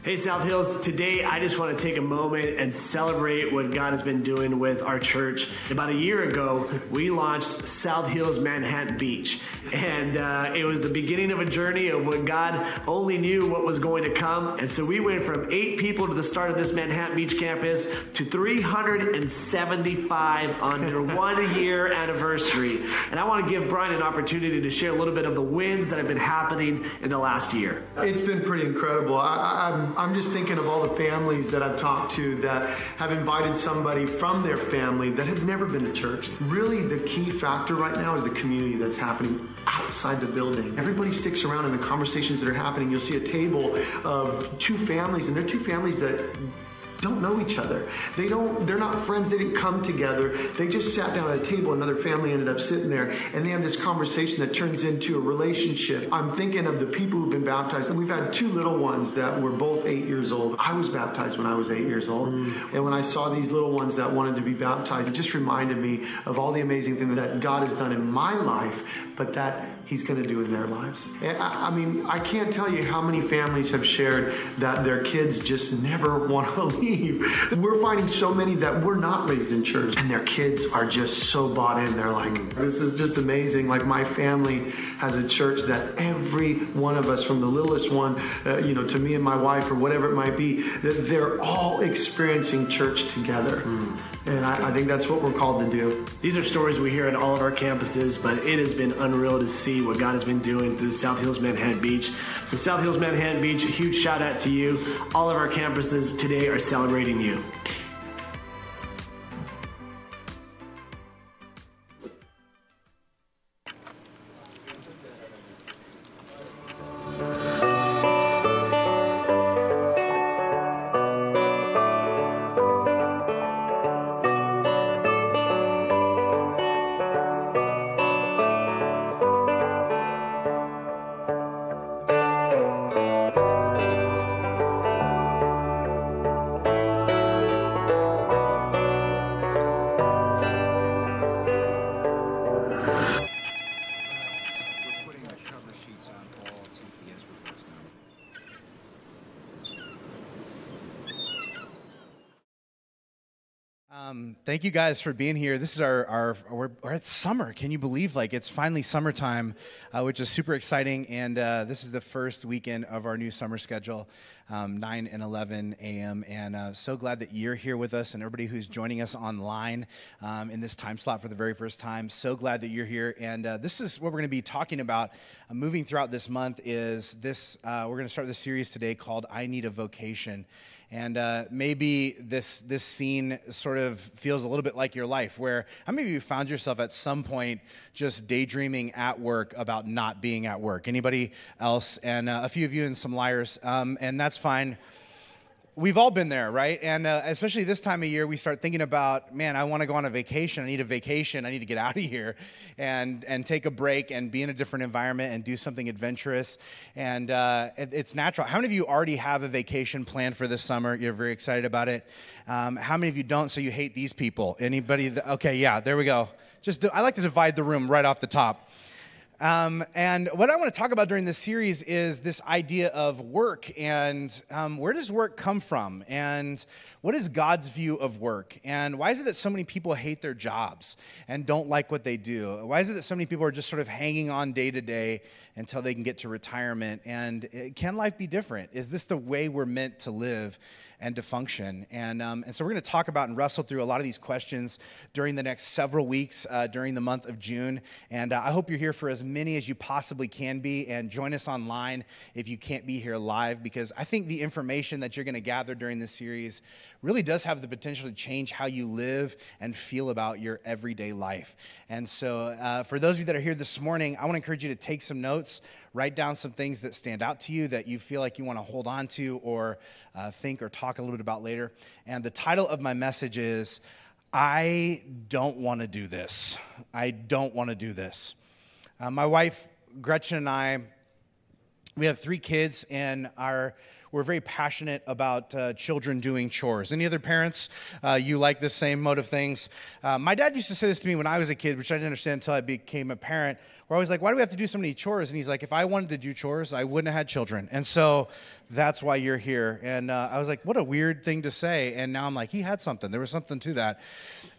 Hey, South Hills. Today, I just want to take a moment and celebrate what God has been doing with our church. About a year ago, we launched South Hills Manhattan Beach. And it was the beginning of a journey of what God only knew what was going to come. And so we went from 8 people to the start of this Manhattan Beach campus to 375 on your 1-year anniversary. And I want to give Brian an opportunity to share a little bit of the wins that have been happening in the last year. It's been pretty incredible. I'm just thinking of all the families that I've talked to that have invited somebody from their family that had never been to church. Really, the key factor right now is the community that's happening outside the building. Everybody sticks around in the conversations that are happening. You'll see a table of 2 families, and they're 2 families that don't know each other. They're not friends. They didn't come together. They just sat down at a table. Another family ended up sitting there, and they have this conversation that turns into a relationship. I'm thinking of the people who've been baptized. And we've had 2 little ones that were both 8 years old. I was baptized when I was 8 years old. And when I saw these little ones that wanted to be baptized, it just reminded me of all the amazing things that God has done in my life, but that He's going to do in their lives. And I mean, I can't tell you how many families have shared that their kids just never want to leave. We're finding so many that were not raised in church, and their kids are just so bought in. They're like, this is just amazing. Like, my family has a church that every one of us, from the littlest one, to me and my wife or whatever it might be, that they're all experiencing church together. And I think that's what we're called to do. These are stories we hear at all of our campuses, but it has been unreal to see what God has been doing through South Hills Manhattan Beach. So South Hills Manhattan Beach, a huge shout out to you. All of our campuses today are celebrating you. Thank you guys for being here. This is we're at summer. Can you believe, it's finally summertime, which is super exciting. And this is the first weekend of our new summer schedule, 9 and 11 a.m. And so glad that you're here with us, and everybody who's joining us online in this time slot for the very first time. So glad that you're here. And this is what we're going to be talking about moving throughout this month is this. We're going to start this series today called I Need a Vocation. And maybe this scene sort of feels a little bit like your life, where how many of you found yourself at some point just daydreaming at work about not being at work? Anybody else? And a few of you and some liars, and that's fine. We've all been there, right? And especially this time of year, we start thinking about, man, I want to go on a vacation. I need a vacation. I need to get out of here and take a break and be in a different environment and do something adventurous. And it's natural. How many of you already have a vacation planned for this summer? You're very excited about it. How many of you don't, so you hate these people? Anybody? Okay, yeah, there we go. I like to divide the room right off the top. And what I want to talk about during this series is this idea of work and where does work come from, and what is God's view of work, and why is it that so many people hate their jobs and don't like what they do? Why is it that so many people are just sort of hanging on day to day until they can get to retirement? And can life be different? Is this the way we're meant to live and to function? And so we're going to talk about and wrestle through a lot of these questions during the next several weeks during the month of June. And I hope you're here for as many as you possibly can be, and join us online if you can't be here live, because I think the information that you're going to gather during this series really does have the potential to change how you live and feel about your everyday life. And so for those of you that are here this morning, I want to encourage you to take some notes, write down some things that stand out to you that you feel like you want to hold on to or think or talk a little bit about later. And the title of my message is, I don't want to do this. I don't want to do this. My wife, Gretchen, and I, We have 3 kids, and we're very passionate about children doing chores. Any other parents, you like the same mode of things? My dad used to say this to me when I was a kid, which I didn't understand until I became a parent. We're always like, why do we have to do so many chores? And he's like, if I wanted to do chores, I wouldn't have had children. And so that's why you're here. And I was like, what a weird thing to say. And now I'm like, he had something. There was something to that.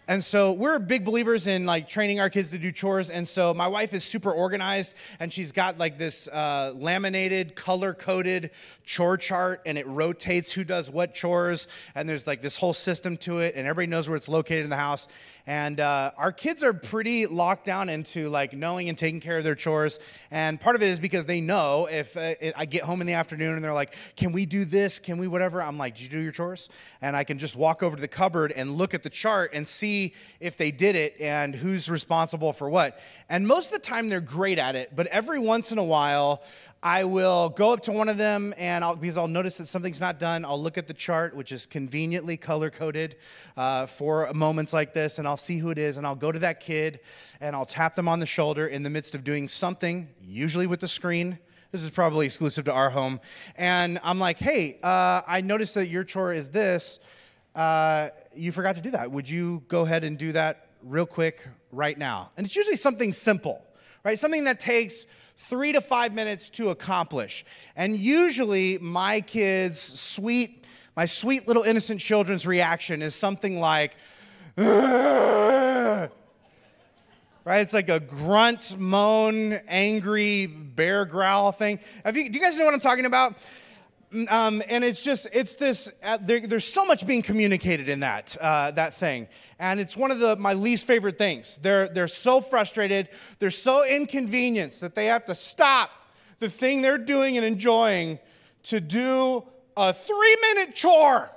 And so we're big believers in like training our kids to do chores. And so my wife is super organized, and she's got like this laminated, color-coded chore chart, and it rotates who does what chores. And there's like this whole system to it, and everybody knows where it's located in the house. And our kids are pretty locked down into like knowing and taking care of their chores. And part of it is because they know if I get home in the afternoon and they're like, can we do this? Can we whatever? I'm like, did you do your chores? And I can just walk over to the cupboard and look at the chart and see if they did it and who's responsible for what. And most of the time they're great at it, but every once in a while I will go up to one of them, and because I'll notice that something's not done, I'll look at the chart, which is conveniently color-coded for moments like this, and I'll see who it is, and I'll go to that kid, and I'll tap them on the shoulder in the midst of doing something, usually with the screen. This is probably exclusive to our home. And I'm like, hey, I noticed that your chore is this. You forgot to do that. Would you go ahead and do that real quick right now? And it's usually something simple, right? Something that takes 3 to 5 minutes to accomplish. And usually my sweet little innocent children's reaction is something like, right? It's like a grunt, moan, angry bear growl thing. Do you guys know what I'm talking about? And it's this, there's so much being communicated in that thing. And it's one of my least favorite things. They're so frustrated, they're so inconvenienced that they have to stop the thing they're doing and enjoying to do a 3-minute chore.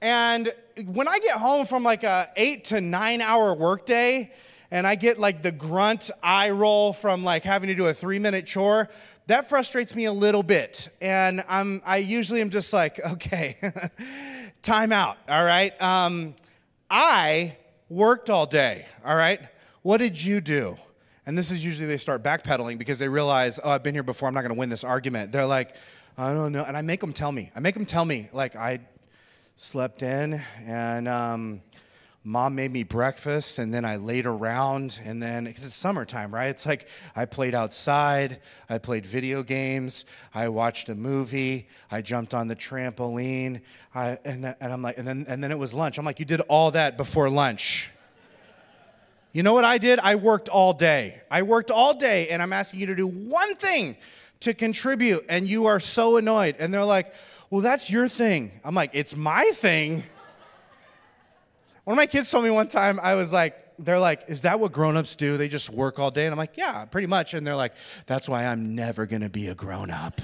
And when I get home from like a 8 to 9 hour workday, and I get like the grunt eye roll from like having to do a 3-minute chore, that frustrates me a little bit. And I usually am just like, okay, time out, all right? I worked all day, all right? What did you do? And this is usually they start backpedaling because they realize, oh, I've been here before, I'm not gonna win this argument. They're like, I don't know, and I make them tell me, like I slept in and Mom made me breakfast, and then I laid around, and then, because it's summertime, right? It's like I played outside, I played video games, I watched a movie, I jumped on the trampoline, and I'm like, and then it was lunch. I'm like, you did all that before lunch. You know what I did? I worked all day, and I'm asking you to do one thing to contribute, and you are so annoyed. And they're like, well, that's your thing. I'm like, it's my thing. One of my kids told me one time, they're like, is that what grown-ups do? They just work all day? And I'm like, yeah, pretty much. And they're like, that's why I'm never going to be a grown-up.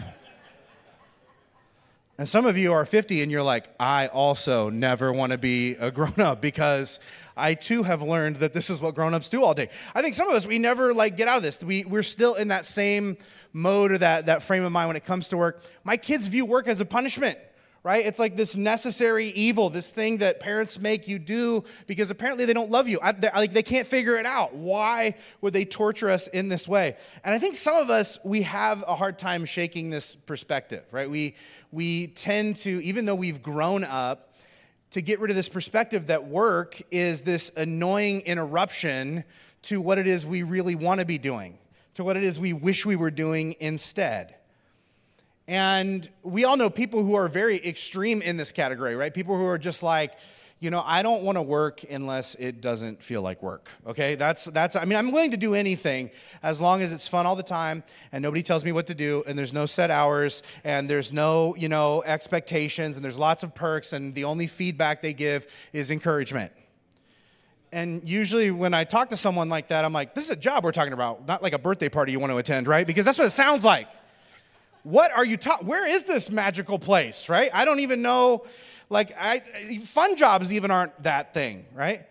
And some of you are 50 and you're like, I also never want to be a grown-up because I too have learned that this is what grown-ups do all day. I think some of us, we never get out of this. We're still in that same mode or that frame of mind when it comes to work. My kids view work as a punishment. Right? It's like this necessary evil, this thing that parents make you do because apparently they don't love you. They can't figure it out. Why would they torture us in this way? And I think some of us, we have a hard time shaking this perspective, right? We tend to, even though we've grown up, to get rid of this perspective that work is this annoying interruption to what it is we really want to be doing, to what it is we wish we were doing instead. And we all know people who are very extreme in this category, right? People who are just like, I don't want to work unless it doesn't feel like work, okay? I'm willing to do anything as long as it's fun all the time and nobody tells me what to do and there's no set hours and there's no, expectations and there's lots of perks and the only feedback they give is encouragement. And usually when I talk to someone like that, I'm like, this is a job we're talking about, not like a birthday party you want to attend, right? Because that's what it sounds like. What are you where is this magical place, right? I don't even know, fun jobs even aren't that thing, right?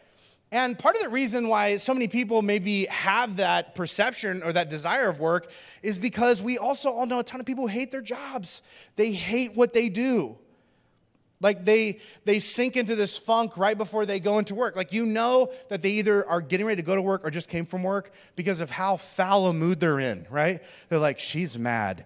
And part of the reason why so many people maybe have that perception or that desire of work is because we also all know a ton of people who hate their jobs. They hate what they do. They sink into this funk right before they go into work. That they either are getting ready to go to work or just came from work because of how foul a mood they're in, right? They're like, she's mad.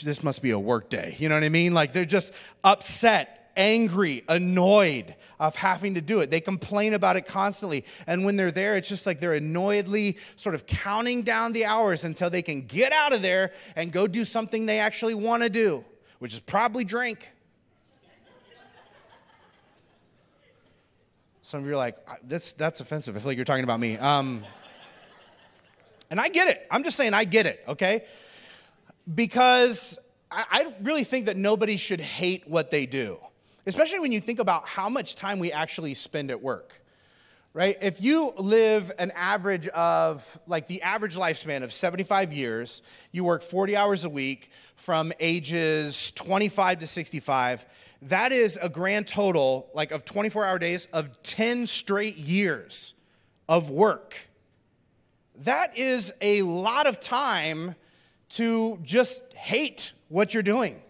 this must be a work day. You know what I mean? Like they're just upset, angry, annoyed of having to do it. They complain about it constantly. And when they're there, it's just like they're annoyedly sort of counting down the hours until they can get out of there and go do something they actually want to do, which is probably drink. Some of you are like, that's offensive. I feel like you're talking about me. And I get it. I'm just saying I get it, okay? Because I really think that nobody should hate what they do, especially when you think about how much time we actually spend at work, right? If you live an average of, like the average lifespan of 75 years, you work 40 hours a week from ages 25 to 65, that is a grand total, like of 24-hour days of 10 straight years of work. That is a lot of time to just hate what you're doing,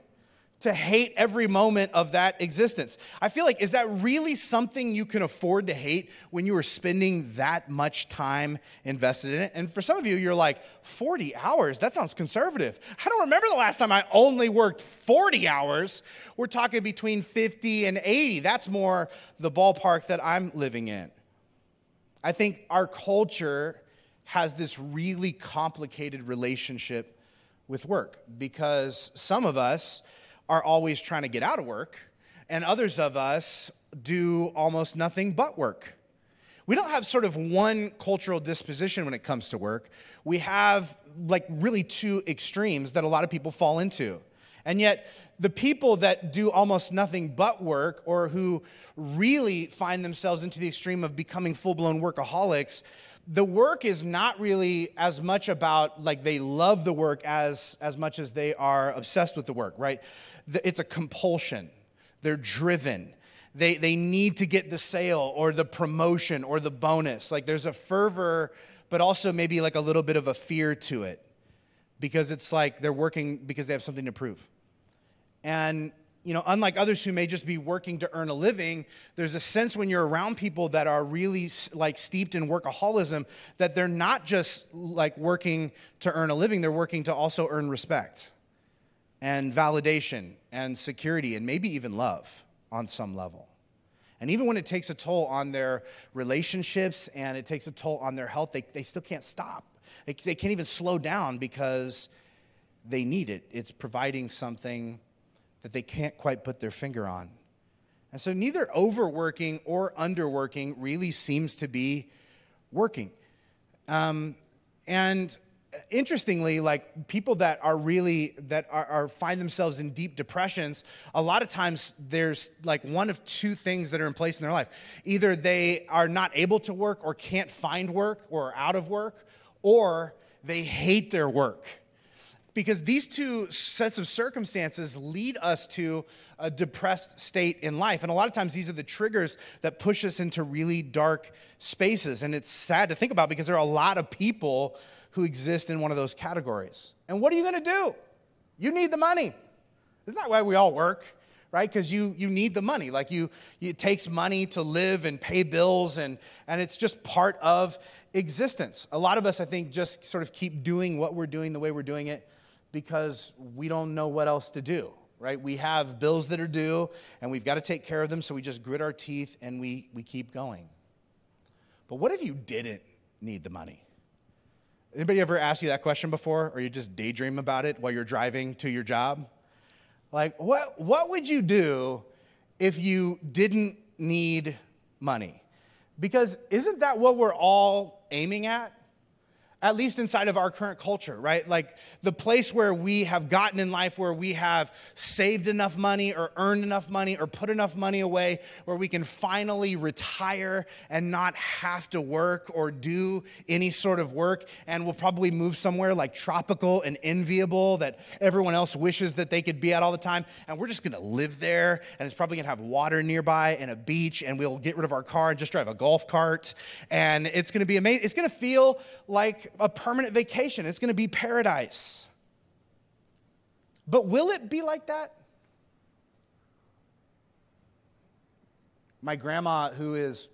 to hate every moment of that existence. I feel like, is that really something you can afford to hate when you are spending that much time invested in it? And for some of you, you're like, 40 hours? That sounds conservative. I don't remember the last time I only worked 40 hours. We're talking between 50 and 80. That's more the ballpark that I'm living in. I think our culture has this really complicated relationship with work because some of us are always trying to get out of work and others of us do almost nothing but work. We don't have sort of one cultural disposition when it comes to work. We have like really two extremes that a lot of people fall into. And yet the people that do almost nothing but work or who really find themselves into the extreme of becoming full-blown workaholics, the work is not really as much about like they love the work as much as they are obsessed with the work, right? It's a compulsion. They're driven. They need to get the sale or the promotion or the bonus. Like there's a fervor, but also maybe like a little bit of a fear to it because it's like they're working because they have something to prove. And you know, unlike others who may just be working to earn a living, there's a sense when you're around people that are really like steeped in workaholism that they're not just like working to earn a living, they're working to also earn respect and validation and security and maybe even love on some level. And even when it takes a toll on their relationships and it takes a toll on their health, they still can't stop. They can't even slow down because they need it. It's providing something that they can't quite put their finger on. And so neither overworking or underworking really seems to be working. And interestingly, like people that are really, find themselves in deep depressions, a lot of times there's like one of two things that are in place in their life. Either they are not able to work or can't find work or are out of work, or they hate their work. Because these two sets of circumstances lead us to a depressed state in life. And a lot of times these are the triggers that push us into really dark spaces. And it's sad to think about because there are a lot of people who exist in one of those categories. And what are you going to do? You need the money. Isn't that why we all work? Right? Because you need the money. Like it takes money to live and pay bills, and it's just part of existence. A lot of us, I think, just sort of keep doing what we're doing the way we're doing it because we don't know what else to do, right? We have bills that are due, and we've got to take care of them, so we just grit our teeth and we keep going. But what if you didn't need the money? Anybody ever asked you that question before, or you just daydream about it while you're driving to your job? Like, what would you do if you didn't need money? Because isn't that what we're all aiming at least inside of our current culture, right? Like the place where we have gotten in life, where we have saved enough money or earned enough money or put enough money away where we can finally retire and not have to work or do any sort of work. And we'll probably move somewhere like tropical and enviable that everyone else wishes that they could be at all the time. And we're just going to live there. And it's probably going to have water nearby and a beach. And we'll get rid of our car and just drive a golf cart. And it's going to be amazing. It's going to feel like a permanent vacation. It's going to be paradise. But will it be like that? My grandma, who is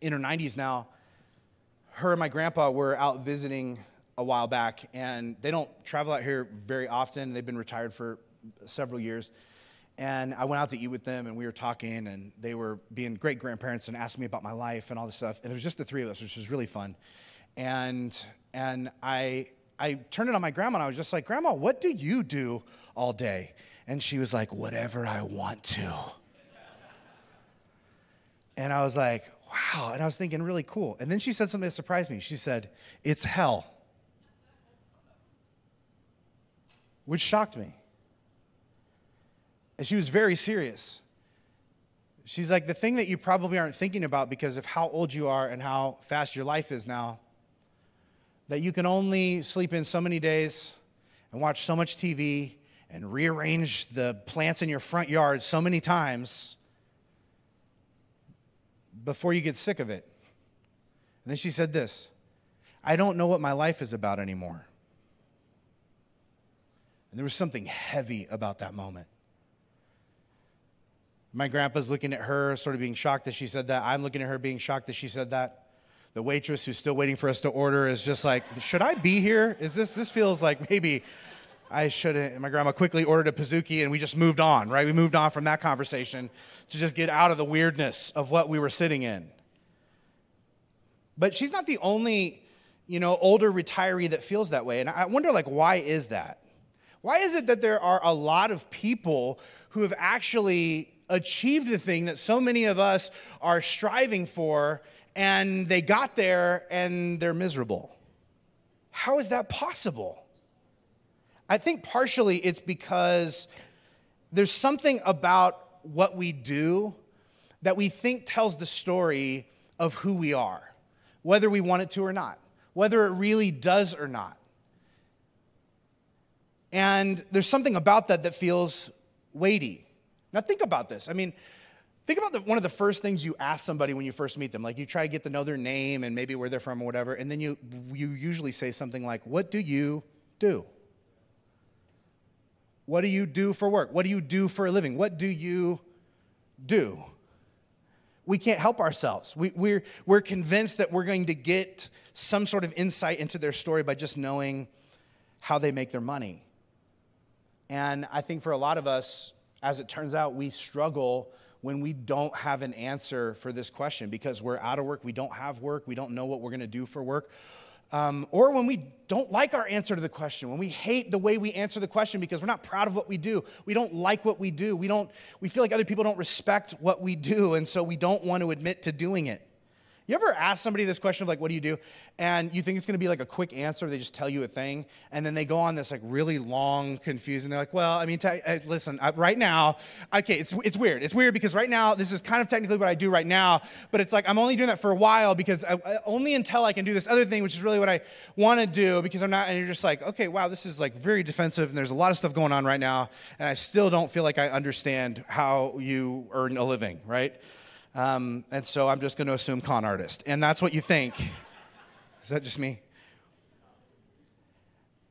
in her 90s now, her and my grandpa were out visiting a while back, and they don't travel out here very often. They've been retired for several years. And I went out to eat with them, and we were talking, and they were being great grandparents and asked me about my life and all this stuff. And it was just the three of us, which was really fun. And I turned it on my grandma, and I was just like, Grandma, what do you do all day? And she was like, whatever I want to. And I was like, wow. And I was thinking, really cool. And then she said something that surprised me. She said, it's hell. Which shocked me. And she was very serious. She's like, the thing that you probably aren't thinking about because of how old you are and how fast your life is now, that you can only sleep in so many days and watch so much TV and rearrange the plants in your front yard so many times before you get sick of it. And then she said this, I don't know what my life is about anymore. And there was something heavy about that moment. My grandpa's looking at her, sort of being shocked that she said that. I'm looking at her being shocked that she said that. The waitress who's still waiting for us to order is just like, should I be here? This feels like maybe I shouldn't. And my grandma quickly ordered a Pizookie, and we just moved on, right? We moved on from that conversation to just get out of the weirdness of what we were sitting in. But she's not the only, older retiree that feels that way. And I wonder, why is that? Why is it that there are a lot of people who have actually achieved the thing that so many of us are striving for, and they got there and they're miserable? How is that possible? I think partially it's because there's something about what we do that we think tells the story of who we are, whether we want it to or not, whether it really does or not. And there's something about that feels weighty. Now think about this. Think about one of the first things you ask somebody when you first meet them. Like you try to get to know their name and maybe where they're from or whatever, and then you usually say something like, what do you do? What do you do for work? What do you do for a living? What do you do? We can't help ourselves. We're convinced that we're going to get some sort of insight into their story by just knowing how they make their money. And I think for a lot of us, as it turns out, we struggle when we don't have an answer for this question because we're out of work, we don't have work, we don't know what we're going to do for work. Or when we don't like our answer to the question, when we hate the way we answer the question because we're not proud of what we do, we don't like what we do, we feel like other people don't respect what we do, and so we don't want to admit to doing it. You ever ask somebody this question of what do you do? And you think it's going to be a quick answer, they just tell you a thing, and then they go on this really long, confusing, they're like, well, listen, right now, okay, it's weird. It's weird because right now, this is kind of technically what I do right now, but it's I'm only doing that for a while because only until I can do this other thing, which is really what I want to do because I'm not, and you're just okay, wow, this is very defensive, and there's a lot of stuff going on right now, and I still don't feel like I understand how you earn a living, right? And so I'm just going to assume con artist. And that's what you think. Is that just me?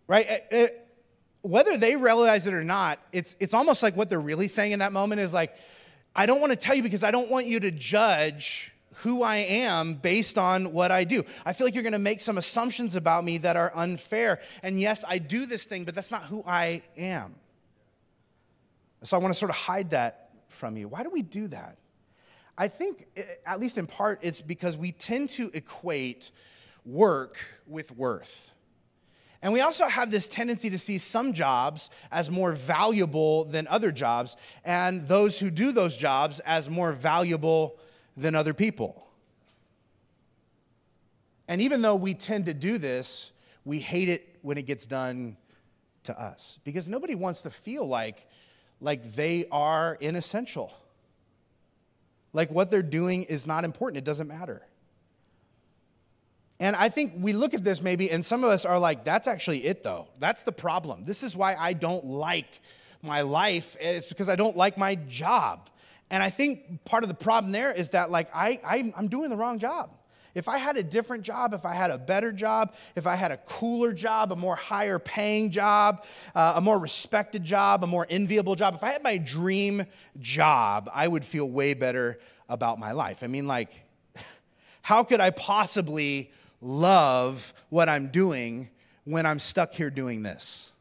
Right? Whether they realize it or not, it's almost like what they're really saying in that moment is I don't want to tell you because I don't want you to judge who I am based on what I do. I feel like you're going to make some assumptions about me that are unfair. And yes, I do this thing, but that's not who I am. So I want to sort of hide that from you. Why do we do that? I think, at least in part, it's because we tend to equate work with worth. And we also have this tendency to see some jobs as more valuable than other jobs, and those who do those jobs as more valuable than other people. And even though we tend to do this, we hate it when it gets done to us, because nobody wants to feel like they are inessential. What they're doing is not important. It doesn't matter. And I think we look at this maybe, and some of us are that's actually it, though. That's the problem. This is why I don't like my life. It's because I don't like my job. And I think part of the problem there is that, I'm doing the wrong job. If I had a different job, if I had a better job, if I had a cooler job, a more higher paying job, a more respected job, a more enviable job, if I had my dream job, I would feel way better about my life. How could I possibly love what I'm doing when I'm stuck here doing this.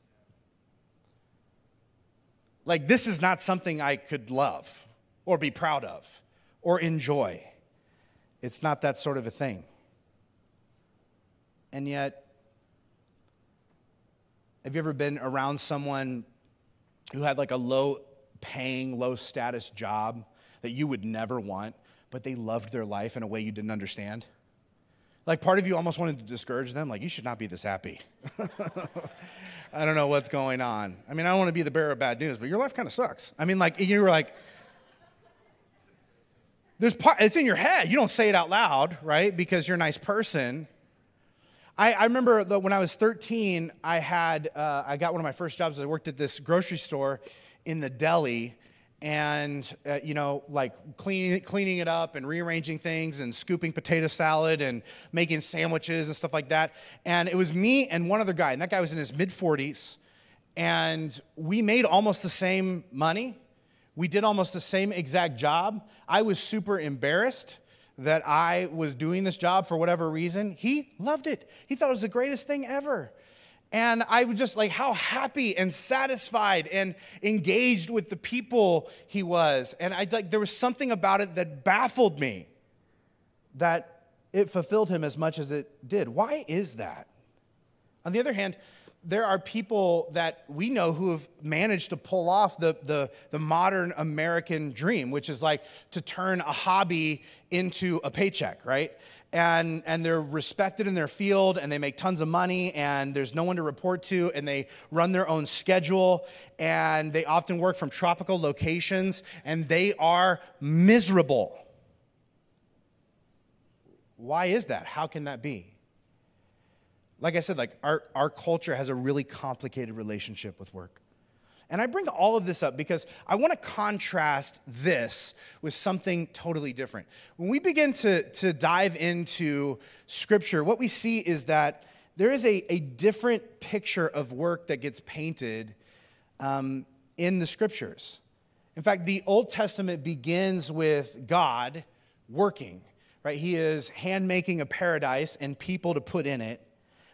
Like, this is not something I could love or be proud of or enjoy. It's not that sort of a thing. And yet, have you ever been around someone who had like a low-paying, low-status job that you would never want, but they loved their life in a way you didn't understand? Like, part of you almost wanted to discourage them, like, you should not be this happy. I don't know what's going on. I mean, I don't want to be the bearer of bad news, but your life kind of sucks. I mean, like, you were like, it's in your head. You don't say it out loud, right? Because you're a nice person. I remember when I was 13, I got one of my first jobs. I worked at this grocery store in the deli, and like cleaning it up and rearranging things and scooping potato salad and making sandwiches and stuff like that. And it was me and one other guy, and that guy was in his mid-40s, and we made almost the same money. We did almost the same exact job. I was super embarrassed that I was doing this job for whatever reason. He loved it. He thought it was the greatest thing ever. And I was just like, how happy and satisfied and engaged with the people he was. And there was something about it that baffled me, that it fulfilled him as much as it did. Why is that? On the other hand, there are people that we know who have managed to pull off the modern American dream, which is like to turn a hobby into a paycheck, right? And they're respected in their field, and they make tons of money, and there's no one to report to, and they run their own schedule, and they often work from tropical locations, and they are miserable. Why is that? How can that be? Like I said, like our culture has a really complicated relationship with work. And I bring all of this up because I want to contrast this with something totally different. When we begin to dive into Scripture, what we see is that there is a different picture of work that gets painted in the Scriptures. In fact, the Old Testament begins with God working, right? He is hand-making a paradise and people to put in it.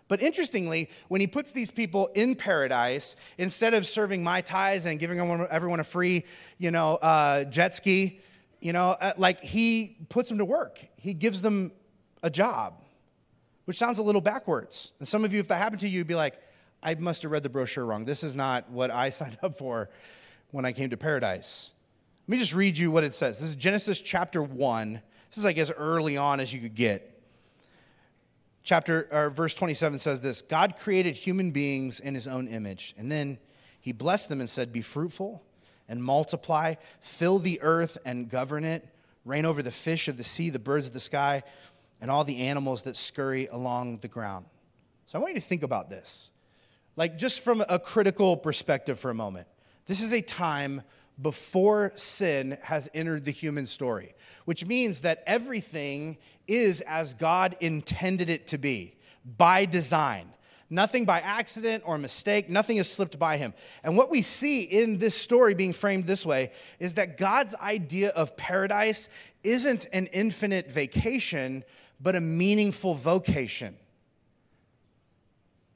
But interestingly, when he puts these people in paradise, instead of serving Mai Tais and giving everyone a free, jet ski, like he puts them to work. He gives them a job, which sounds a little backwards. And some of you, if that happened to you, you'd be like, I must have read the brochure wrong. This is not what I signed up for when I came to paradise. Let me just read you what it says. This is Genesis chapter 1. This is like as early on as you could get. Verse 27 says this: God created human beings in his own image, and then he blessed them and said, be fruitful and multiply, fill the earth and govern it, reign over the fish of the sea, the birds of the sky, and all the animals that scurry along the ground. So I want you to think about this, like just from a critical perspective for a moment. This is a time before sin has entered the human story, which means that everything is as God intended it to be, by design. Nothing by accident or mistake. Nothing has slipped by him. And what we see in this story being framed this way is that God's idea of paradise isn't an infinite vacation, but a meaningful vocation.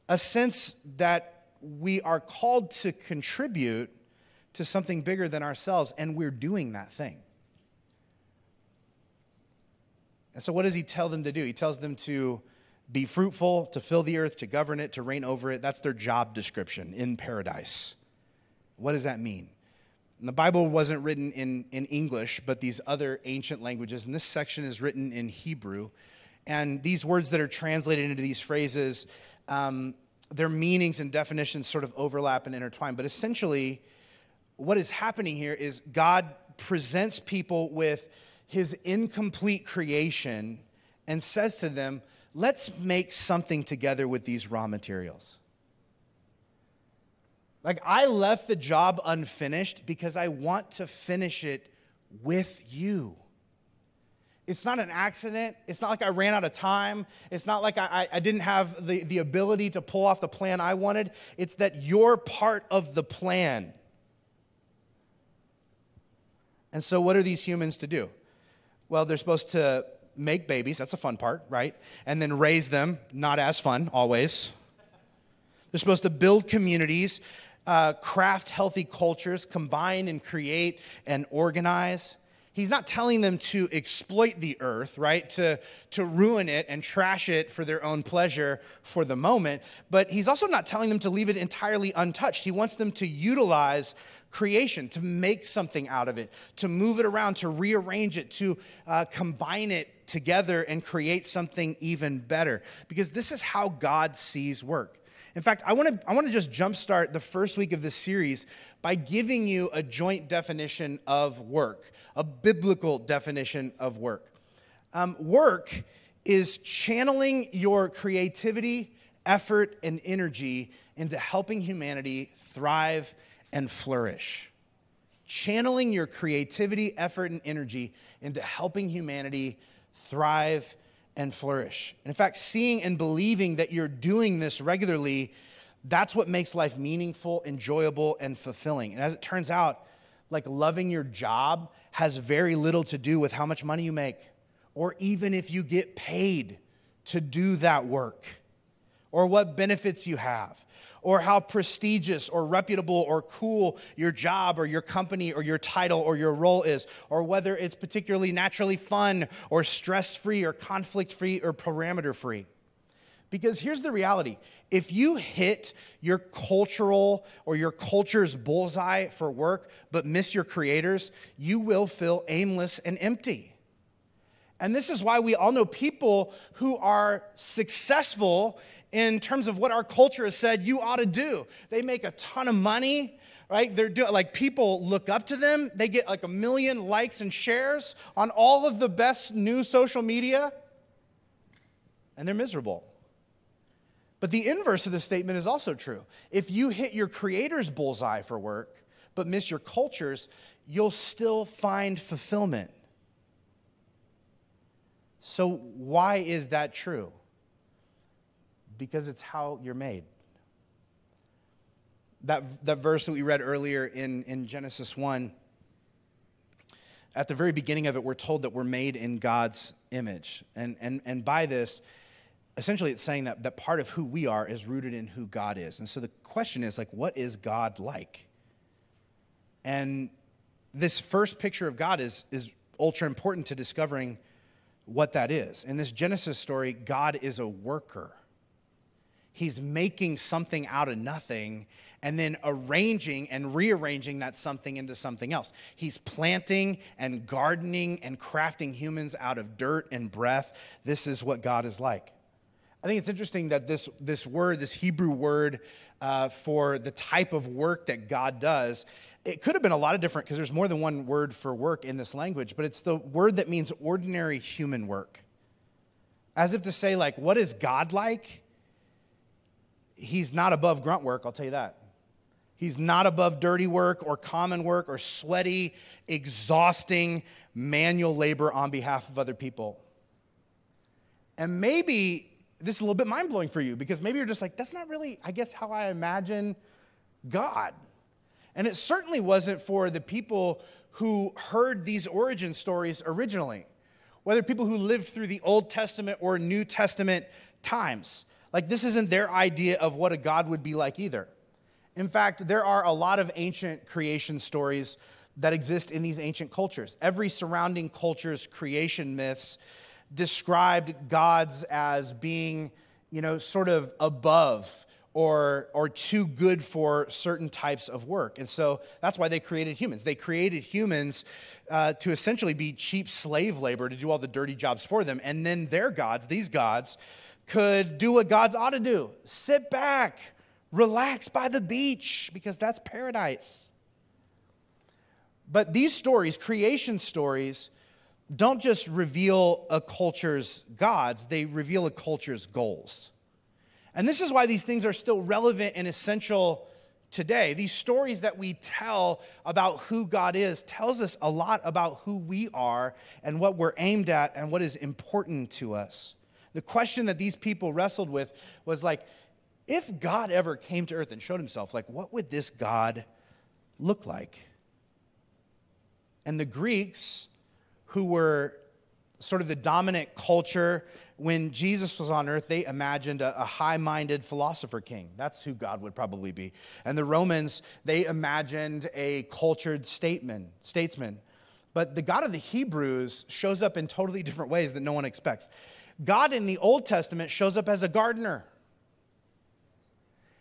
A sense that we are called to contribute to something bigger than ourselves, and we're doing that thing. And so what does he tell them to do? He tells them to be fruitful, to fill the earth, to govern it, to reign over it. That's their job description in paradise. What does that mean? And the Bible wasn't written in English, but these other ancient languages. And this section is written in Hebrew. And these words that are translated into these phrases, their meanings and definitions sort of overlap and intertwine. But essentially, what is happening here is God presents people with his incomplete creation and says to them, let's make something together with these raw materials. Like, I left the job unfinished because I want to finish it with you. It's not an accident. It's not like I ran out of time. It's not like I didn't have the ability to pull off the plan I wanted. It's that you're part of the plan. And so what are these humans to do? Well, they're supposed to make babies. That's a fun part, right? And then raise them. Not as fun, always. They're supposed to build communities, craft healthy cultures, combine and create and organize. He's not telling them to exploit the earth, right? To ruin it and trash it for their own pleasure for the moment. But he's also not telling them to leave it entirely untouched. He wants them to utilize creation, to make something out of it, to move it around, to rearrange it, to combine it together and create something even better. Because this is how God sees work. In fact, I want to just jumpstart the first week of this series by giving you a joint definition of work, a biblical definition of work. Work is channeling your creativity, effort, and energy into helping humanity thrive and flourish. Channeling your creativity, effort, and energy into helping humanity thrive and flourish. And in fact, seeing and believing that you're doing this regularly, that's what makes life meaningful, enjoyable, and fulfilling. And as it turns out, like loving your job has very little to do with how much money you make, or even if you get paid to do that work, or what benefits you have, or how prestigious or reputable or cool your job or your company or your title or your role is, or whether it's particularly naturally fun or stress-free or conflict-free or parameter-free. Because here's the reality. If you hit your cultural or your culture's bullseye for work but miss your creators, you will feel aimless and empty. And this is why we all know people who are successful in terms of what our culture has said you ought to do. They make a ton of money, right? They're doing, like, people look up to them. They get like 1 million likes and shares on all of the best new social media, and they're miserable. But the inverse of this statement is also true. If you hit your creator's bullseye for work, but miss your culture's, you'll still find fulfillment. So why is that true? Because it's how you're made. That verse that we read earlier in Genesis 1, at the very beginning of it, we're told that we're made in God's image. And by this, essentially it's saying that part of who we are is rooted in who God is. And so the question is, like, what is God like? And this first picture of God is ultra important to discovering what that is. In this Genesis story, God is a worker. He's making something out of nothing and then arranging and rearranging that something into something else. He's planting and gardening and crafting humans out of dirt and breath. This is what God is like. I think it's interesting that this word, this Hebrew word for the type of work that God does, it could have been a lot of different, because there's more than one word for work in this language, but it's the word that means ordinary human work. As if to say, like, what is God like? He's not above grunt work, I'll tell you that. He's not above dirty work or common work or sweaty, exhausting manual labor on behalf of other people. And maybe this is a little bit mind-blowing for you, because maybe you're just like, that's not really, I guess, how I imagine God. And it certainly wasn't for the people who heard these origin stories originally, whether people who lived through the Old Testament or New Testament times. Like, this isn't their idea of what a God would be like either. In fact, there are a lot of ancient creation stories that exist in these ancient cultures. Every surrounding culture's creation myths described gods as being, sort of above or too good for certain types of work. And so that's why they created humans. They created humans to essentially be cheap slave labor to do all the dirty jobs for them. And then their gods, these gods, could do what gods ought to do. Sit back, relax by the beach, because that's paradise. But these stories, creation stories, don't just reveal a culture's gods, they reveal a culture's goals. And this is why these things are still relevant and essential today. These stories that we tell about who God is tells us a lot about who we are and what we're aimed at and what is important to us. The question that these people wrestled with was like, if God ever came to earth and showed himself, like, what would this God look like? And the Greeks, who were sort of the dominant culture. When Jesus was on earth, they imagined a high-minded philosopher king. That's who God would probably be. And the Romans, they imagined a cultured statesman. But the God of the Hebrews shows up in totally different ways that no one expects. God in the Old Testament shows up as a gardener.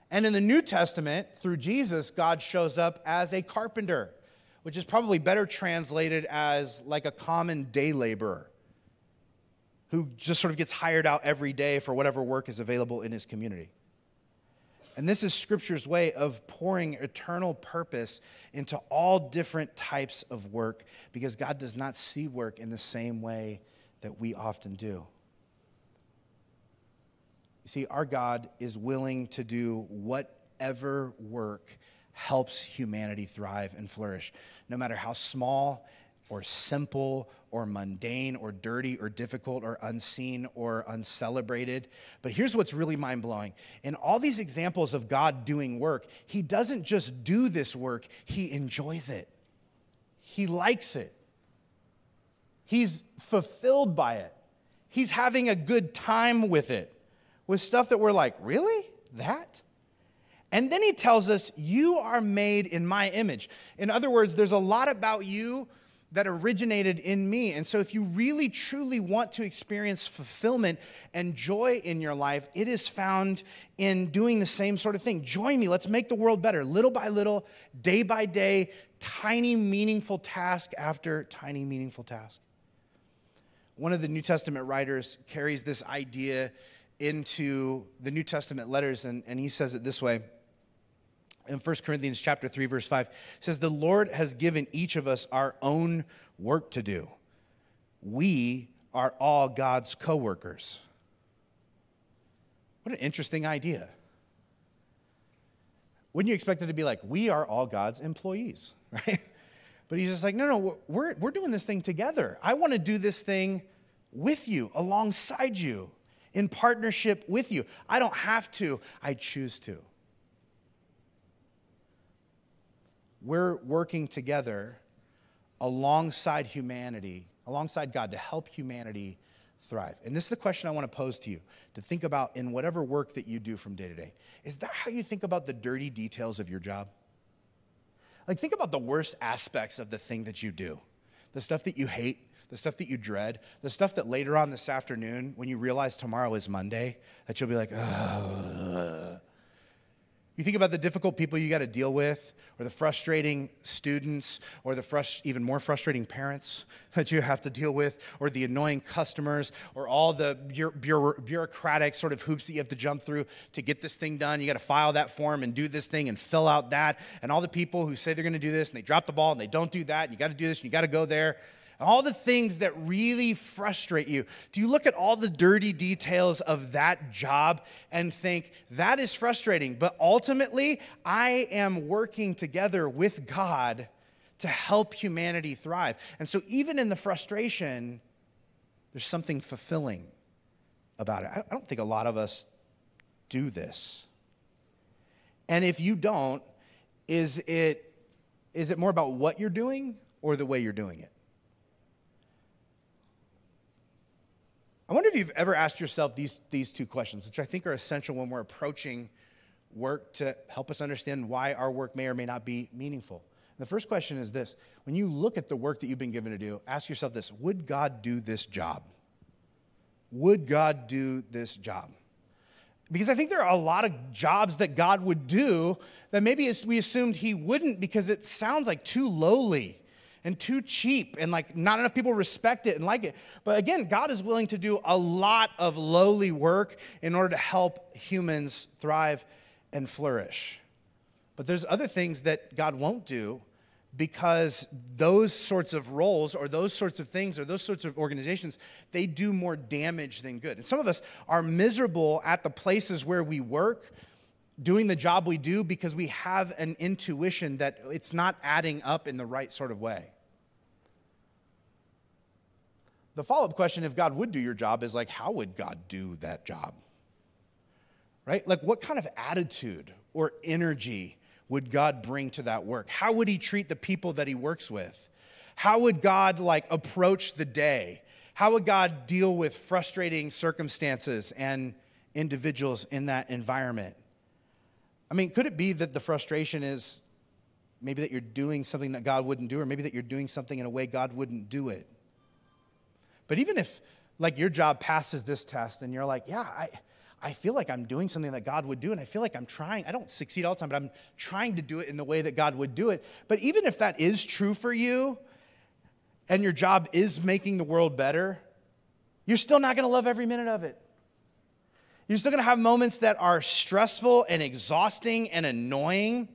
And in the New Testament, through Jesus, God shows up as a carpenter, which is probably better translated as like a common day laborer who just sort of gets hired out every day for whatever work is available in his community. And this is Scripture's way of pouring eternal purpose into all different types of work, because God does not see work in the same way that we often do. You see, our God is willing to do whatever work helps humanity thrive and flourish, no matter how small or simple or mundane or dirty or difficult or unseen or uncelebrated. But here's what's really mind-blowing. In all these examples of God doing work, he doesn't just do this work, he enjoys it. He likes it. He's fulfilled by it. He's having a good time with it, with stuff that we're like, really? That? And then he tells us, you are made in my image. In other words, there's a lot about you that originated in me. And so if you really, truly want to experience fulfillment and joy in your life, it is found in doing the same sort of thing. Join me. Let's make the world better. Little by little, day by day, tiny, meaningful task after tiny, meaningful task. One of the New Testament writers carries this idea into the New Testament letters, and he says it this way. In 1 Corinthians chapter 3, verse 5, it says, the Lord has given each of us our own work to do. We are all God's co-workers. What an interesting idea. Wouldn't you expect it to be like, we are all God's employees, right? But he's just like, no, we're doing this thing together. I want to do this thing with you, alongside you, in partnership with you. I don't have to, I choose to. We're working together alongside humanity, alongside God, to help humanity thrive. And this is the question I want to pose to you, to think about in whatever work that you do from day to day. Is that how you think about the dirty details of your job? Like, think about the worst aspects of the thing that you do, the stuff that you hate, the stuff that you dread, the stuff that later on this afternoon, when you realize tomorrow is Monday, that you'll be like, ugh. You think about the difficult people you got to deal with, or the frustrating students, or the even more frustrating parents that you have to deal with, or the annoying customers, or all the bureaucratic sort of hoops that you have to jump through to get this thing done. You got to file that form and do this thing and fill out that, and all the people who say they're going to do this and they drop the ball and they don't do that, and you got to do this and you got to go there. All the things that really frustrate you. Do you look at all the dirty details of that job and think, that is frustrating, but ultimately, I am working together with God to help humanity thrive. And so even in the frustration, there's something fulfilling about it. I don't think a lot of us do this. And if you don't, is it more about what you're doing or the way you're doing it? I wonder if you've ever asked yourself these two questions, which I think are essential when we're approaching work to help us understand why our work may or may not be meaningful. And the first question is this. When you look at the work that you've been given to do, ask yourself this: would God do this job? Would God do this job? Because I think there are a lot of jobs that God would do that maybe we assumed he wouldn't because it sounds like too lowly and too cheap, and like not enough people respect it and like it. But again, God is willing to do a lot of lowly work in order to help humans thrive and flourish. But there's other things that God won't do because those sorts of roles or those sorts of things or those sorts of organizations, they do more damage than good. And some of us are miserable at the places where we work, doing the job we do, because we have an intuition that it's not adding up in the right sort of way. The follow-up question, if God would do your job, is like, how would God do that job? Right? Like, what kind of attitude or energy would God bring to that work? How would he treat the people that he works with? How would God approach the day? How would God deal with frustrating circumstances and individuals in that environment? I mean, could it be that the frustration is maybe that you're doing something that God wouldn't do, or maybe that you're doing something in a way God wouldn't do it? But even if, like, your job passes this test and you're like, yeah, I feel like I'm doing something that God would do, and I feel like I'm trying. I don't succeed all the time, but I'm trying to do it in the way that God would do it. But even if that is true for you, and your job is making the world better, you're still not going to love every minute of it. You're still going to have moments that are stressful and exhausting and annoying.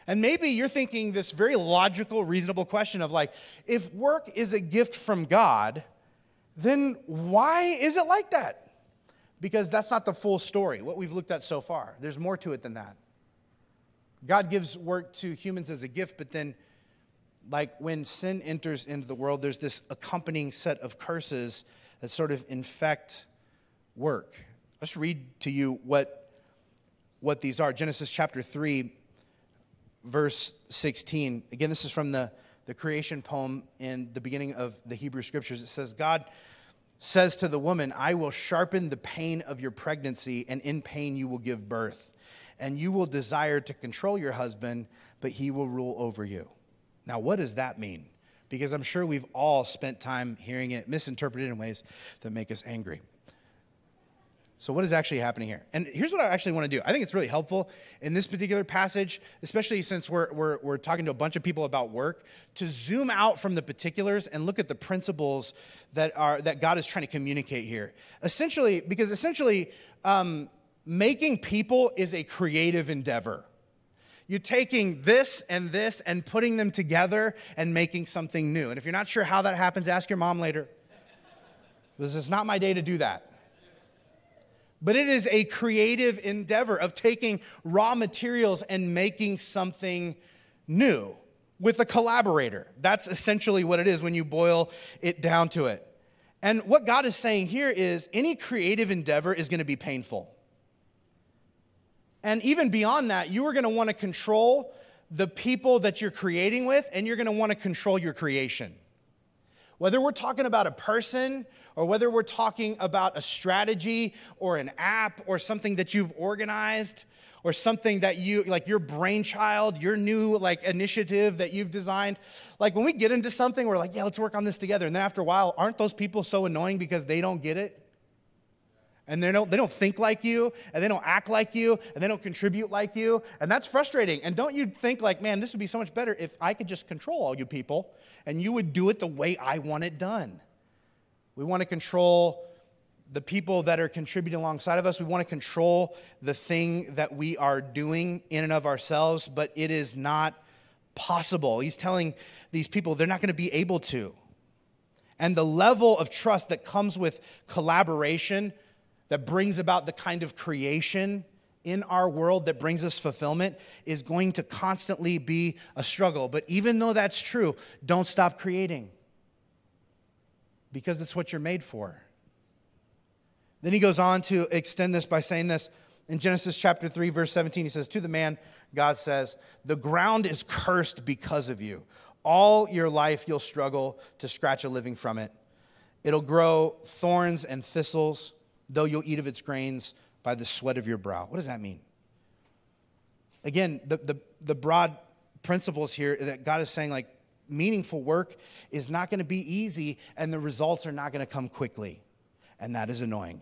And maybe you're thinking this very logical, reasonable question of like, if work is a gift from God, then why is it like that? Because that's not the full story, what we've looked at so far. There's more to it than that. God gives work to humans as a gift, but then, like, when sin enters into the world, there's this accompanying set of curses that sort of infect work. Let's read to you what these are. Genesis chapter 3, verse 16. Again, this is from the creation poem in the beginning of the Hebrew Scriptures. It says, God says to the woman, I will sharpen the pain of your pregnancy, and in pain you will give birth. And you will desire to control your husband, but he will rule over you. Now, what does that mean? Because I'm sure we've all spent time hearing it misinterpreted in ways that make us angry. So what is actually happening here? And here's what I actually want to do. I think it's really helpful in this particular passage, especially since we're talking to a bunch of people about work, to zoom out from the particulars and look at the principles that God is trying to communicate here. Essentially, making people is a creative endeavor. You're taking this and putting them together and making something new. And if you're not sure how that happens, ask your mom later. This is not my day to do that. But it is a creative endeavor of taking raw materials and making something new with a collaborator. That's essentially what it is when you boil it down to it. And what God is saying here is any creative endeavor is going to be painful. And even beyond that, you are going to want to control the people that you're creating with, and you're going to want to control your creation. Whether we're talking about a person, or whether we're talking about a strategy or an app or something that you've organized, or something that you, like your brainchild, your new initiative that you've designed. Like when we get into something, we're like, yeah, let's work on this together. And then after a while, aren't those people so annoying because they don't get it? And they don't think like you, and they don't act like you, and they don't contribute like you, and that's frustrating. And don't you think like, man, this would be so much better if I could just control all you people, and you would do it the way I want it done. We want to control the people that are contributing alongside of us. We want to control the thing that we are doing in and of ourselves, but it is not possible. He's telling these people they're not going to be able to. And the level of trust that comes with collaboration that brings about the kind of creation in our world that brings us fulfillment is going to constantly be a struggle. But even though that's true, don't stop creating, because it's what you're made for. Then he goes on to extend this by saying this in Genesis chapter 3, verse 17. He says, to the man, God says, the ground is cursed because of you. All your life you'll struggle to scratch a living from it. It'll grow thorns and thistles, though you'll eat of its grains by the sweat of your brow. What does that mean? Again, the broad principles here that God is saying, like, meaningful work is not going to be easy, and the results are not going to come quickly. And that is annoying.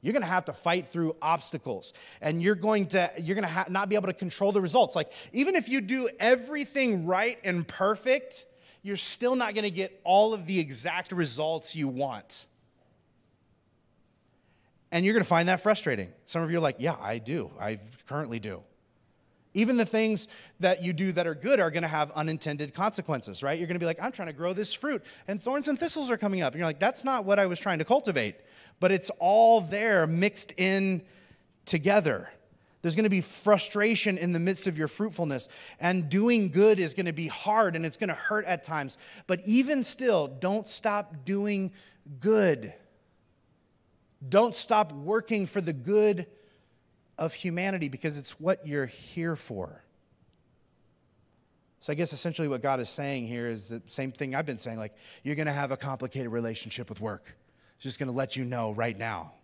You're going to have to fight through obstacles, and you're going to not be able to control the results. Like, even if you do everything right and perfect, you're still not going to get all of the exact results you want. And you're going to find that frustrating. Some of you are like, yeah, I do. I currently do. Even the things that you do that are good are going to have unintended consequences, right? You're going to be like, I'm trying to grow this fruit, and thorns and thistles are coming up. And you're like, that's not what I was trying to cultivate. But it's all there mixed in together. There's going to be frustration in the midst of your fruitfulness. And doing good is going to be hard, and it's going to hurt at times. But even still, don't stop doing good. Don't stop working for the good of humanity, because it's what you're here for. So I guess essentially what God is saying here is the same thing I've been saying, like, you're going to have a complicated relationship with work. It's just going to let you know right now.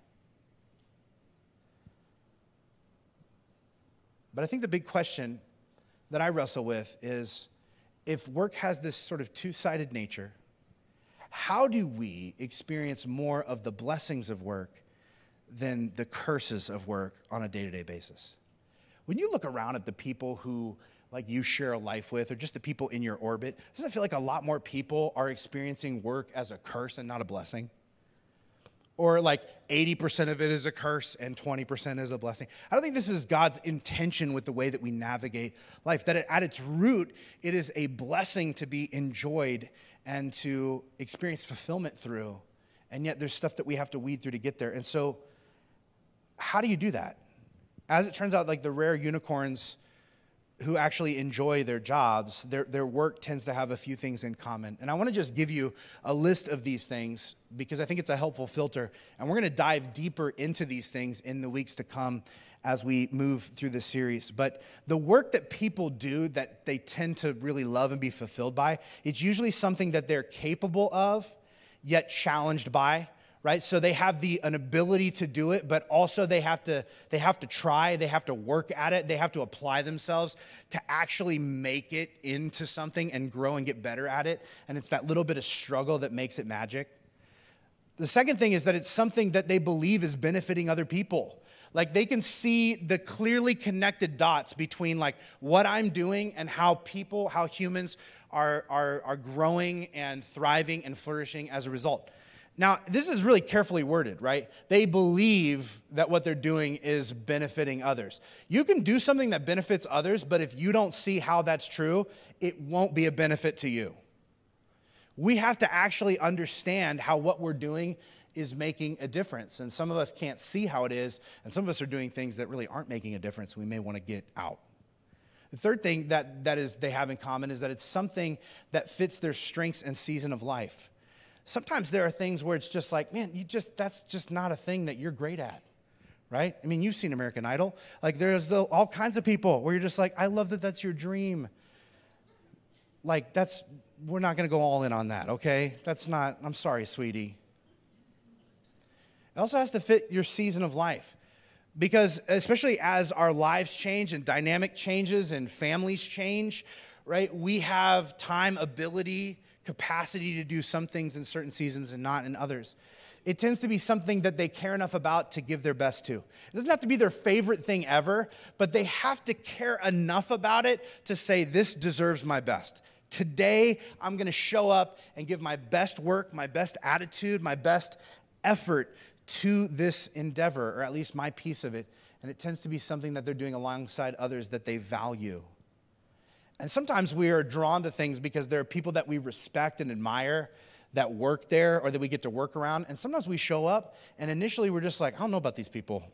But I think the big question that I wrestle with is, if work has this sort of two-sided nature, how do we experience more of the blessings of work than the curses of work on a day-to-day basis? When you look around at the people who like you share a life with, or just the people in your orbit, doesn't it feel like a lot more people are experiencing work as a curse and not a blessing? Or like 80% of it is a curse and 20% is a blessing. I don't think this is God's intention with the way that we navigate life, that at its root, it is a blessing to be enjoyed and to experience fulfillment through. And yet there's stuff that we have to weed through to get there. And so how do you do that? As it turns out, like the rare unicorns who actually enjoy their jobs, their work tends to have a few things in common. And I want to just give you a list of these things because I think it's a helpful filter. And we're going to dive deeper into these things in the weeks to come as we move through this series. But the work that people do that they tend to really love and be fulfilled by, it's usually something that they're capable of, yet challenged by. Right? So they have an ability to do it, but also they have to try, they have to work at it, they have to apply themselves to actually make it into something and grow and get better at it. And it's that little bit of struggle that makes it magic. The second thing is that it's something that they believe is benefiting other people. Like they can see the clearly connected dots between like what I'm doing and how humans are growing and thriving and flourishing as a result. Now, this is really carefully worded, right? They believe that what they're doing is benefiting others. You can do something that benefits others, but if you don't see how that's true, it won't be a benefit to you. We have to actually understand how what we're doing is making a difference. And some of us can't see how it is, and some of us are doing things that really aren't making a difference. We may want to get out. The third thing that they have in common is that it's something that fits their strengths and season of life. Sometimes there are things where it's just like, man, that's just not a thing that you're great at, right? I mean, you've seen American Idol. Like there's all kinds of people where you're just like, I love that that's your dream. Like we're not going to go all in on that, okay? I'm sorry, sweetie. It also has to fit your season of life. Because especially as our lives change and dynamic changes and families change, right? We have time, ability, capacity to do some things in certain seasons and not in others. It tends to be something that they care enough about to give their best to. It doesn't have to be their favorite thing ever, but they have to care enough about it to say, this deserves my best. Today, I'm going to show up and give my best work, my best attitude, my best effort to this endeavor, or at least my piece of it. And it tends to be something that they're doing alongside others that they value. And sometimes we are drawn to things because there are people that we respect and admire that work there or that we get to work around. And sometimes we show up and initially we're just like, I don't know about these people.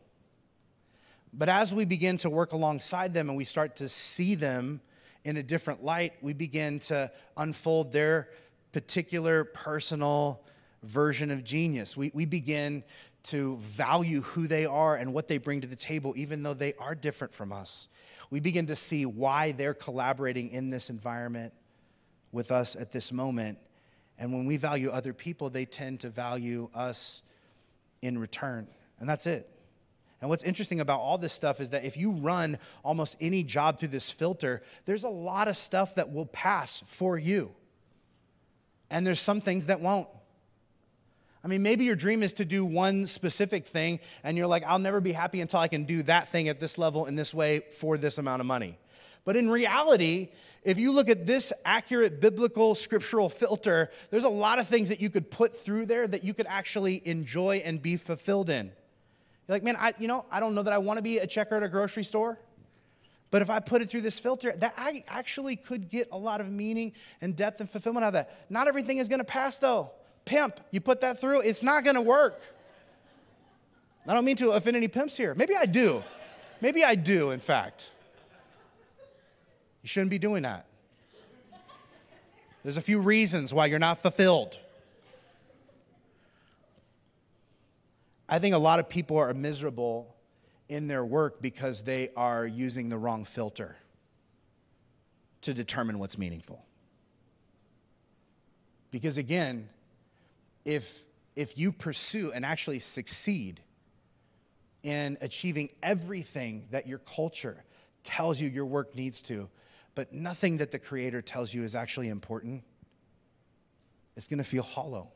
But as we begin to work alongside them and we start to see them in a different light, we begin to unfold their particular personal version of genius. We begin to value who they are and what they bring to the table, even though they are different from us. We begin to see why they're collaborating in this environment with us at this moment. And when we value other people, they tend to value us in return. And that's it. And what's interesting about all this stuff is that if you run almost any job through this filter, there's a lot of stuff that will pass for you. And there's some things that won't. I mean, maybe your dream is to do one specific thing, and you're like, I'll never be happy until I can do that thing at this level in this way for this amount of money. But in reality, if you look at this accurate biblical scriptural filter, there's a lot of things that you could put through there that you could actually enjoy and be fulfilled in. You're like, man, I don't know that I want to be a checker at a grocery store, but if I put it through this filter, that I actually could get a lot of meaning and depth and fulfillment out of that. Not everything is going to pass, though. Pimp, you put that through, it's not going to work. I don't mean to offend any pimps here. Maybe I do. Maybe I do, in fact. You shouldn't be doing that. There's a few reasons why you're not fulfilled. I think a lot of people are miserable in their work because they are using the wrong filter to determine what's meaningful. Because again, if you pursue and actually succeed in achieving everything that your culture tells you your work needs to, but nothing that the Creator tells you is actually important, it's going to feel hollow.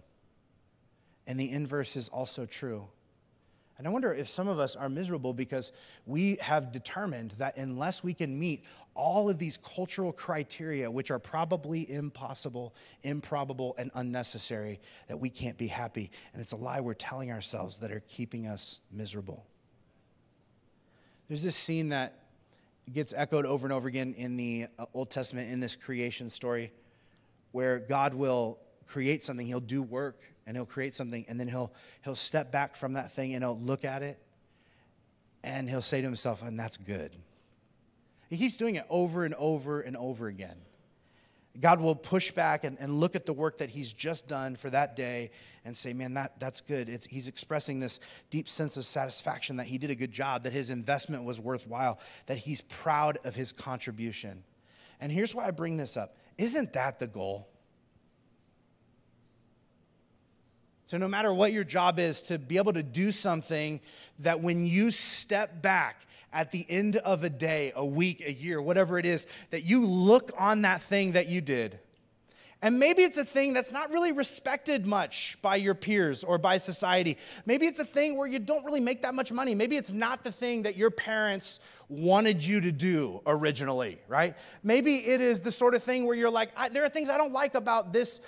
And the inverse is also true. And I wonder if some of us are miserable because we have determined that unless we can meet all of these cultural criteria, which are probably impossible, improbable, and unnecessary, that we can't be happy. And it's a lie we're telling ourselves that are keeping us miserable. There's this scene that gets echoed over and over again in the Old Testament in this creation story where God will create something, he'll do work, and he'll create something, and then he'll step back from that thing and he'll look at it and he'll say to himself, and that's good. He keeps doing it over and over and over again. God will push back and look at the work that he's just done for that day and say, man, that's good. He's expressing this deep sense of satisfaction that he did a good job, that his investment was worthwhile, that he's proud of his contribution. And here's why I bring this up. Isn't that the goal? So no matter what your job is, to be able to do something that when you step back at the end of a day, a week, a year, whatever it is, that you look on that thing that you did. And maybe it's a thing that's not really respected much by your peers or by society. Maybe it's a thing where you don't really make that much money. Maybe it's not the thing that your parents wanted you to do originally, right? Maybe it is the sort of thing where you're like, there are things I don't like about this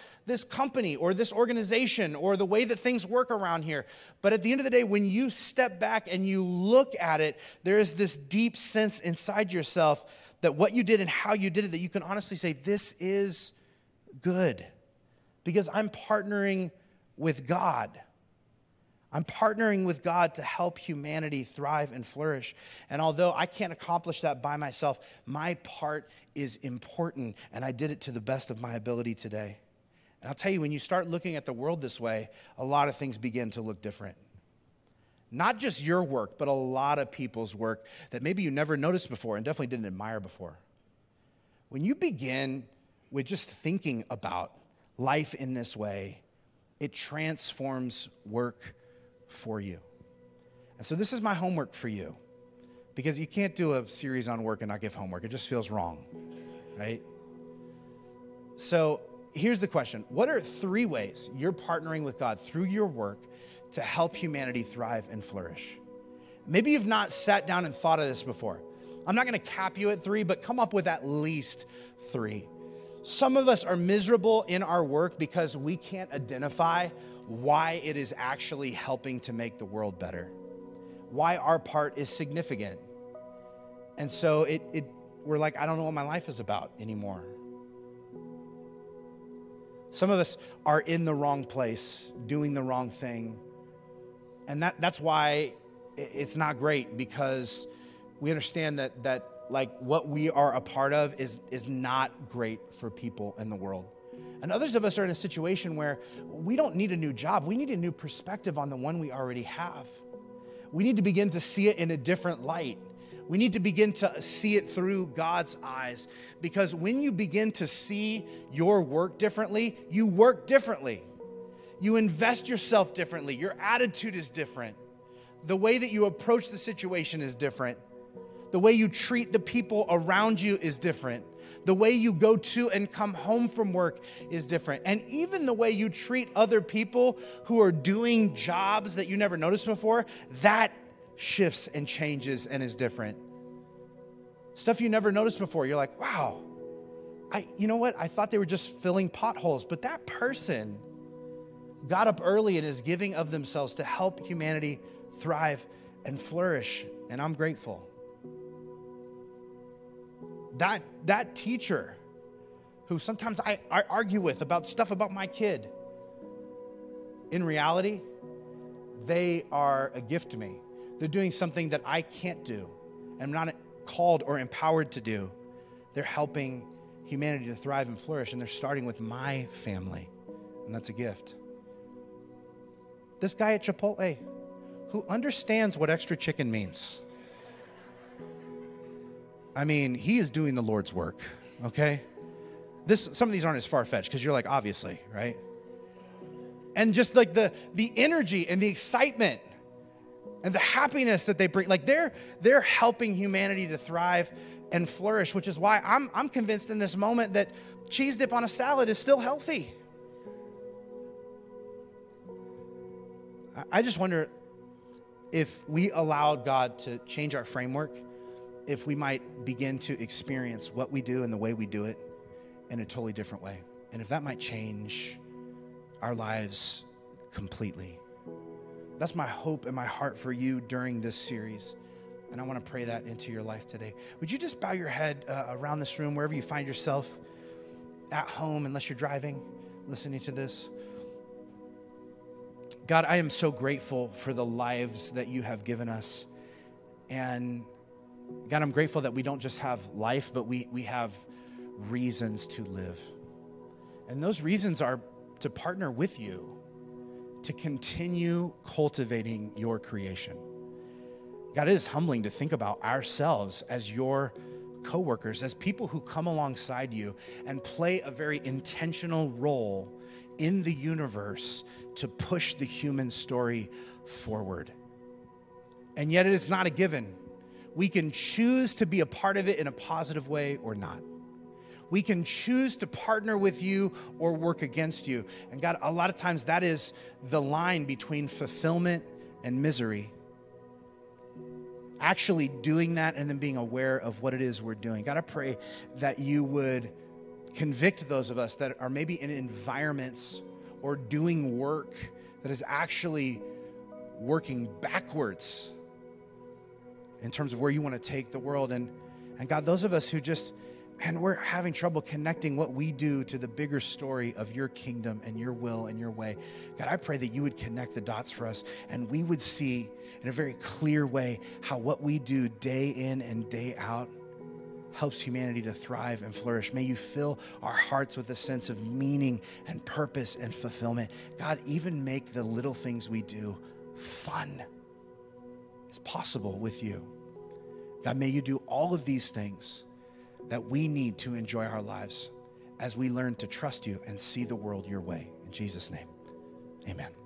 company or this organization or the way that things work around here. But at the end of the day, when you step back and you look at it, there is this deep sense inside yourself that what you did and how you did it, that you can honestly say, this is good, because I'm partnering with God. I'm partnering with God to help humanity thrive and flourish. And although I can't accomplish that by myself, my part is important, and I did it to the best of my ability today. And I'll tell you, when you start looking at the world this way, a lot of things begin to look different. Not just your work, but a lot of people's work that maybe you never noticed before and definitely didn't admire before. When you begin with just thinking about life in this way, it transforms work for you. And so this is my homework for you, because you can't do a series on work and not give homework. It just feels wrong, right? So here's the question. What are 3 ways you're partnering with God through your work to help humanity thrive and flourish? Maybe you've not sat down and thought of this before. I'm not going to cap you at 3, but come up with at least 3. Some of us are miserable in our work because we can't identify why it is actually helping to make the world better, why our part is significant. And so we're like, I don't know what my life is about anymore. Some of us are in the wrong place, doing the wrong thing. And that's why it's not great, because we understand that like what we are a part of is not great for people in the world. And others of us are in a situation where we don't need a new job. We need a new perspective on the one we already have. We need to begin to see it in a different light. We need to begin to see it through God's eyes, because when you begin to see your work differently, you work differently. You invest yourself differently. Your attitude is different. The way that you approach the situation is different. The way you treat the people around you is different. The way you go to and come home from work is different. And even the way you treat other people who are doing jobs that you never noticed before, that shifts and changes and is different. Stuff you never noticed before. You're like, wow, you know what? I thought they were just filling potholes, but that person got up early and is giving of themselves to help humanity thrive and flourish. And I'm grateful. That teacher who sometimes I argue with about stuff about my kid, in reality, they are a gift to me. They're doing something that I can't do and I'm not called or empowered to do. They're helping humanity to thrive and flourish, and they're starting with my family, and that's a gift. This guy at Chipotle who understands what extra chicken means. I mean, he is doing the Lord's work okay? Some of these aren't as far-fetched because you're like, obviously, right? And just like the energy and the excitement and the happiness that they bring, like they're helping humanity to thrive and flourish, which is why I'm convinced in this moment that cheese dip on a salad is still healthy. I just wonder if we allowed God to change our framework, if we might begin to experience what we do and the way we do it in a totally different way. And if that might change our lives completely. That's my hope and my heart for you during this series. And I want to pray that into your life today. Would you just bow your head around this room, wherever you find yourself, at home, unless you're driving, listening to this. God, I am so grateful for the lives that you have given us. And God, I'm grateful that we don't just have life, but we have reasons to live. And those reasons are to partner with you, to continue cultivating your creation. God, it is humbling to think about ourselves as your co-workers, as people who come alongside you and play a very intentional role in the universe to push the human story forward. And yet it is not a given. We can choose to be a part of it in a positive way or not. We can choose to partner with you or work against you. And God, a lot of times that is the line between fulfillment and misery. Actually doing that and then being aware of what it is we're doing. God, I pray that you would convict those of us that are maybe in environments or doing work that is actually working backwards in terms of where you want to take the world. And God, those of us who just, man, we're having trouble connecting what we do to the bigger story of your kingdom and your will and your way. God, I pray that you would connect the dots for us and we would see in a very clear way how what we do day in and day out helps humanity to thrive and flourish. May you fill our hearts with a sense of meaning and purpose and fulfillment. God, even make the little things we do fun. It's possible with you. God, may you do all of these things that we need to enjoy our lives as we learn to trust you and see the world your way. In Jesus' name, amen.